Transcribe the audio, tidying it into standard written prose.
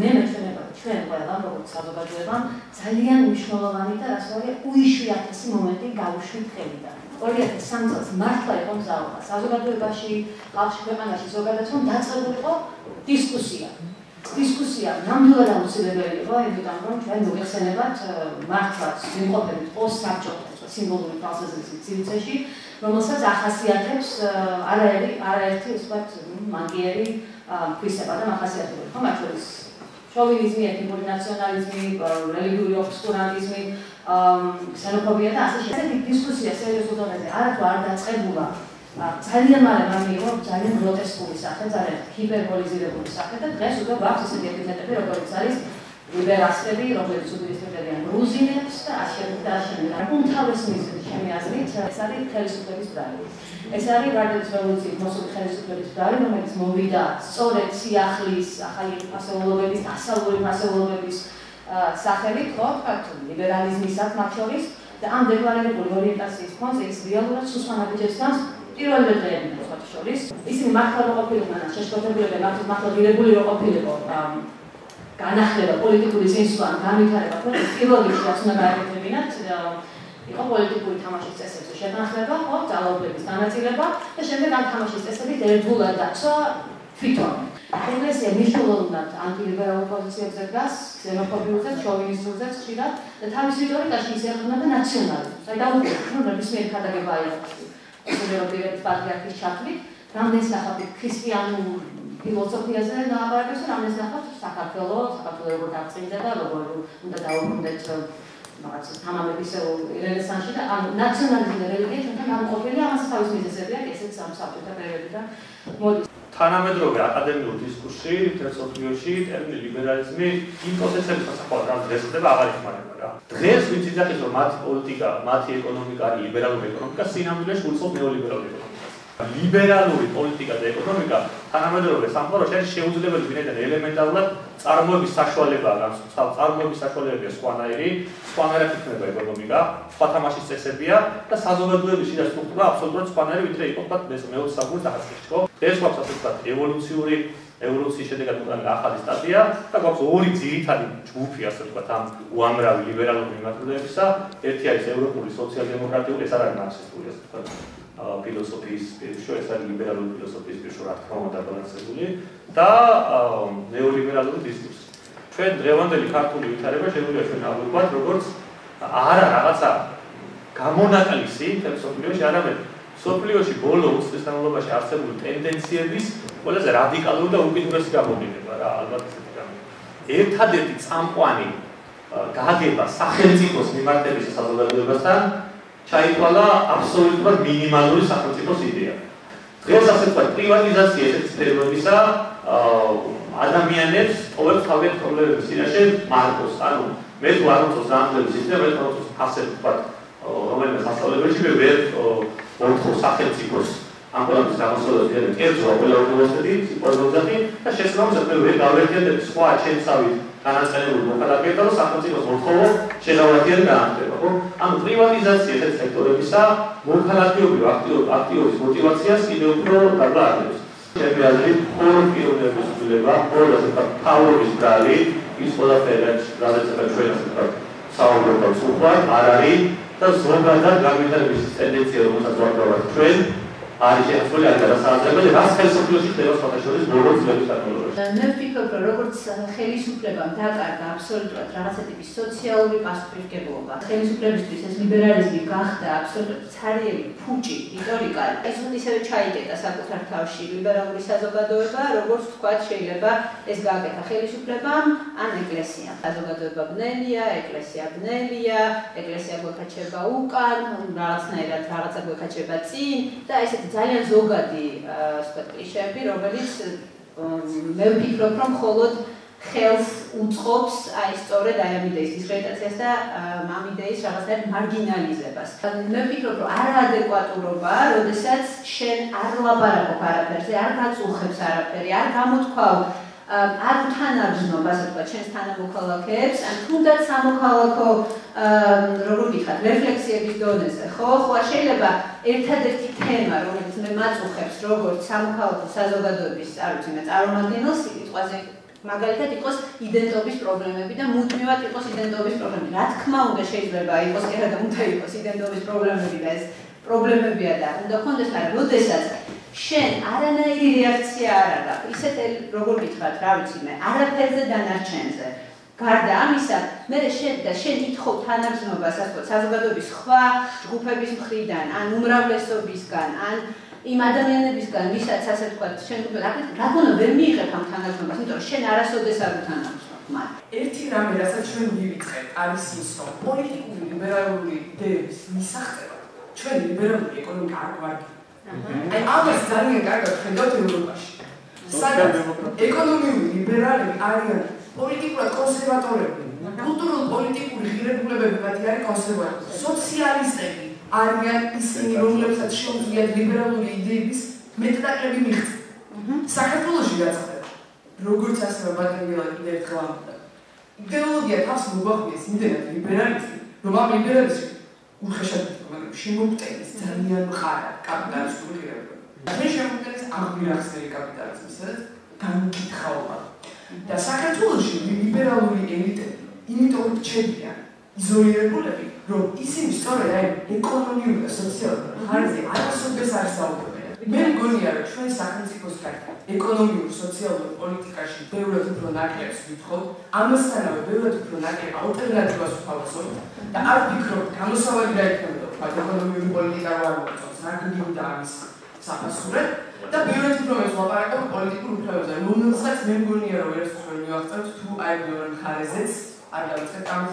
მე მეჩვენება ჩვენ ყველამ როგორც საზოგადოებამ ძალიან მნიშვნელოვანი და ასე უიშვიათესი მომენტი გავუშვით ხელიდან. 2003 წელს მართლა იყო მზაობა საზოგადოებაში, ხალხში, ქვეყანაში ზოგადად რომ დაწყებულიყო დისკუსია ნამდვილად აუცილებელი იყო, იმიტომ რომ ჩვენ მოიხსენებათ მართლაც ვიმყოფებით პოსტსაბჭოთა სიმბოლური თვალსაზრისით სივრცეში, რომელსაც ახასიათებს არაერთი ვთქვათ მანკიერი ქვისება და მახასიათებელი ხო მათ შორის შოვინიზმი, ეთნიკური ნაციონალიზმი, რელიგიური ობსკურანტიზმი, ქსენოფობია და ასე შემდეგ. დისკუსია სერიოზულ დონეზე არათუ არ დაწყებულა. ძალიან მალე მიიღო ძალიან გროტესკული სახე, ძალიან ჰიპერბოლიზირებული სახე და დღეს უკვე გვაქვს ისეთი ეპითეტები, როგორც არის ლიბერალები, რომელიც უდიდესობენ გრუზინებს და ასე შემდეგ. უმთავრესი მიზეზი ჩემი აზრით ეს არის ხელისუფლების ბრალი. ეს არის რადიკალიზმის რევოლუციის მოსული ხელისუფლების ბრალი, რომელიც მოვიდა სწორედ სიახლის, ახალი ფასეულობების, დასავლური ფასეულობების სახელით, ხო, თქვათ, ლიბერალიზმისაც მათ შორის და ამ დეკლარირებული ორიენტაციის ფონზე ის რეალურად სუსვანაბიჯებს გავს პირველი დღეები თქვათ შორის. ისინი მართლა რო ყოფილიყვნენ შეშფოთებულები, მართლა ღირებული რო ყოფილიყო განახლება პოლიტიკური წინსვლა, განვითარება ქვეყნის პირველ რიგში რაც უნდა გააკეთებინათ იყო პოლიტიკური თამაშის წესებზე შეთანხმება, ხო, ძალაუფლების განაწილება და შემდეგ ამ თამაშის წესებით ერთგულად დაცვა თვითონ. ეკლესია მნიშვნელოვნად ანტილიბერალურ პოზიციებზე დგას, ქსენოფობიურზე, შოვინისტურზე ხშირად და თავის რიტორიკაში ის ეყრდნობა ნაციონალიზმს. აი დაუკვირდით, რომ ნებისმიერი ქადაგება აიღოს ევროპის პატრიარქის ჩათვლით, რამდენს ნახავთ ქრისტიანულ ფილოსოფიაზე ნააბარაკებს და რამდენს ნახავთ საქართველოს როგორ დაწინდა და როგორ უნდა დაუბრუნდეთ რაღაც თამამების რენესანსში და ამ ნაციონალიზმი და რელიგია ჩვენთან გამოყოფილია, ამას თავის მიზეზები აქვს, ესეც ამ საბჭოთა პერიოდიდან მოდის. თანამედროვე აკადემიურ დისკურსში თერცოფლიოში ტერმინი ლიბერალიზმი იმ პროცესების შესახებ რაც დღეს ხდება აღარ იხმარება რა. დღეს ვინც იძახის რომ მათი პოლიტიკა, მათი ეკონომიკა არის ლიბერალური ეკონომიკა, სინამდვილეში უწყობს ნეოლიბერალურ ეკონომიკას. ლიბერალური პოლიტიკა და ეკონომიკა თანამედროვე სამყაროში არის შეუძლებელი ვინაიდან ელემენტარულად წარმოების საშუალებაა განსხვავებული. წარმოების საშუალებებია სხვანაირი, სხვანაირად იქნება ეკონომიკა, სხვა თამაშის წესებია და საზოგადოების შიდა სტრუქტურა აბსოლუტურად სხვანაირი ვიდრე იყო თქვა მე-20 საუკუნის დასაწყისში, ხო? ეს გვაქვს ასე ვთქვათ ევოლუციის შედეგად მოტანილი ახალი სტადია და გვაქვს ორი ძირითადი ჯგუფი ასე ვთქვათ ამ უამრავი ლიბერალური მიმართულებისა. ერთი არის ევროპული სოციალ-დემოკრატიული, ეს არ არის მარქსისტული ასე ვთქვათ ფილოსოფიის პირშო, ეს არის ლიბერალური ფილოსოფიის პირშო რა თქმა უნდა დაბალანსებული და ნეოლიბერალური დისკურსი. ჩვენ დღევანდელი ქართული ვითარება შეგვიძლია ჩვენ აღვიქვათ როგორც არა რაღაცა გამონაკლისი ფილოსოფიაში, არამედ სოფლიოში ბოლო 20 წლის განმავლობაში არსებული ტენდენციების ყველაზე რადიკალური და უკიდურესი გამოგინება რა, ალბათ ესეთი გამოგინება. ერთადერთი წამყვანი გაგება სახელმწიფოს მიმართების საზოგადოებასთან ჩაითვალა აბსოლუტურად მინიმალური სახელმწიფოს იდეა. დღეს ასე ვთქვათ, პრივატიზაცია ესეთი სფეროებისა ადამიანებს ყოველ თავიანთ პრობლემების წინაშე მარკოს, ანუ მე თუ არ უწევს განათლების სისტემა, მე თუ ასე ვთქვათ, რომელიმე სასწავლებელში მე ვერ მოთხოვ სახელმწიფოს ამ ყველაფრის გამოსვლას ვიარებ კერძოა ყველა უნივერსიტეტი, სიყვარულზედი და შესაბამისად მე ვერ გავერთიებ სხვა ჩემსავით განაცხადებული მოქალაქეებთან და სახელმწიფოს მოთხოვო შეგავართიან განათლება, ხო? ანუ პრივატიზაცია ესეთ სექტორებისა მოქალაქეობის აქტიობის მოტივაციას კიდევ უფრო დაბალანსებს. ჩემი აზრით, ხოლმე პიონერების ცვლილება, ხოლმე ასე ვთქვათ, თავობის ბრალი, ის ყველაფერი რაც ჩვენ ასე ვთქვათ, საუბრობთ უხვად არ არის და ზოგადად განვითარების ტენდენცია რომელსაც ვაკრავთ ჩვენ არის შეცვლილი არ გადასააზრებელი, რაც ხელისუფლებაში ხდება სხვათა შორის ბოლო წლების განმავლობაში. მე ვფიქრობ, რომ როგორც ხელისუფლებამ დაკარგა აბსოლუტურად რაღაცა ტიპის სოციალური პასუხისმგებლობა. ხელისუფლებისთვის ეს ლიბერალიზმი გახდა აბსოლუტურად ცარიელი ფუჭი რიტორიკა. ეს ისევე ჩაიკეტა საკუთარ თავში ლიბერალური საზოგადოება, როგორც ვთქვათ, შეიძლება ეს გააკეთა ხელისუფლებამ ან ეკლესიამ. საზოგადოება ბნელია, ეკლესია ბნელია, ეკლესია გვეკაჩება უკან, რაღაცნაირად რაღაცა გვეკაჩება წინ და ესეთი ძალიან ზოგადი კლიშეები, რომელიც მე ვფიქრობ, რომ მხოლოდ ხელს უწყობს აი სწორედ აი ამ იდეის დისკრედიტაციას და ამ იდეის რაღაცნაირად მარგინალიზებას. მე ვფიქრობ, რომ არაადეკვატურობა, როდესაც შენ არ ლაპარაკობ არაფერზე, არ გაწუხებს არაფერი, არ გამოთქვავ არ უთანარგზნობ, ასე ვთქვათ, ჩვენს თანამოქალაქეებს, ან თუნდაც სამოქალაქო როგორ გითხრათ, რეფლექსიების დონეზე, ხო? ხო, შეიძლება ერთადერთი თემა, რომელიც მე მაწუხებს როგორც სამოქალაქო საზოგადოების, არ ვიცი, მე წარმომადგენელს სიტყვაზე მაგალითად იყოს იდენტობის პრობლემები და მუდმივად იყოს იდენტობის პრობლემები. რა თქმა უნდა შეიძლება იყოს, კი არა და უნდა იყოს იდენტობის პრობლემები და ეს პრობლემებია და უნდა კონდეს, მაგრამ როდესაც შენ არანაირი რეაქცია არ აქვს, ისეთ როგორ გითხრათ, რა ვიცი მე, არაფერზე დანარჩენზე. გარდა ამისა, მე შენ ითხოვ თანაგზნობას, ასე ვთქვათ, საზოგადოების სხვა ჯგუფების მხრიდან, ან უმრავლესობისგან, ან იმ ადამიანებისგან, ვისაც ასე ვთქვათ, შენ რატომ ვერ მიიღებ ამ თანაგზნობას, იმიტომ რომ შენ არასოდეს არ უთანამშრომლობ მათ. ერთი რამე, რასაც ჩვენ მივიწყეთ, არის ის, რომ პოლიტიკური ლიბერალური იდეების მისაღწევად ჩვენ ლიბერალური ეკონომიკა არ გვარგია. აი ამას ძალიან კარგად ხედავთ ევროპაში. სადაც ეკონომიური ლიბერალები არიან პოლიტიკურად კონსერვატორები, კულტურულ-პოლიტიკური ღირებულებები მათი არის კონსერვატორები. სოციალისტები არიან ისინი, რომლებსაც შეუძლიათ ლიბერალური იდეების მეტნაკლები მიღწევა. საქართველოში რაც ხდება, როგორც ასევე ბატონგელა კიდევ ერთხელ ამბობდა, იდეოლოგია თავს მოგვახვიეს იმდენად ლიბერალიზმი, რომ ამ ლიბერალიზმი უხეშად შემოგვტენის ძალიან მყარად კაპიტალისტური ღირებულება. მე შემოგვტენის აღმირახსნელი კაპიტალიზმი, სადაც განკითხაობა. და საქართველოში ლიბერალური ელიტები იმიტომ რჩებიან იზოლირებულები, რომ ისინი სწორედ აი ეკონომიური და სოციალური ხარჯზე არასოდეს არ საუბრობენ. მე მგონია, რომ ჩვენ სახელმწიფოსგან ეკონომიურ, სოციალურ პოლიტიკაში ბევრად უფრო ნაკლებს ვითხოვთ, ამასთანავე ბევრად უფრო ნაკლებ ალტერნატივას ვთავაზობთ და არ ვფიქრობ, გამოსავალი რა იქნება, თქვათ, ეკონომიური პოლიტიკა რა მოწონს, რა გინდა ამის საფასურად და ბევრად უფრო მეც ვლაპარაკობ პოლიტიკურ უფლებებზე, რომელსაც მე მგონია, რომ ერთს ჩვენ მივაღწევთ თუ აი მეორე მხარეზეც არ დავიწყებთ ამით.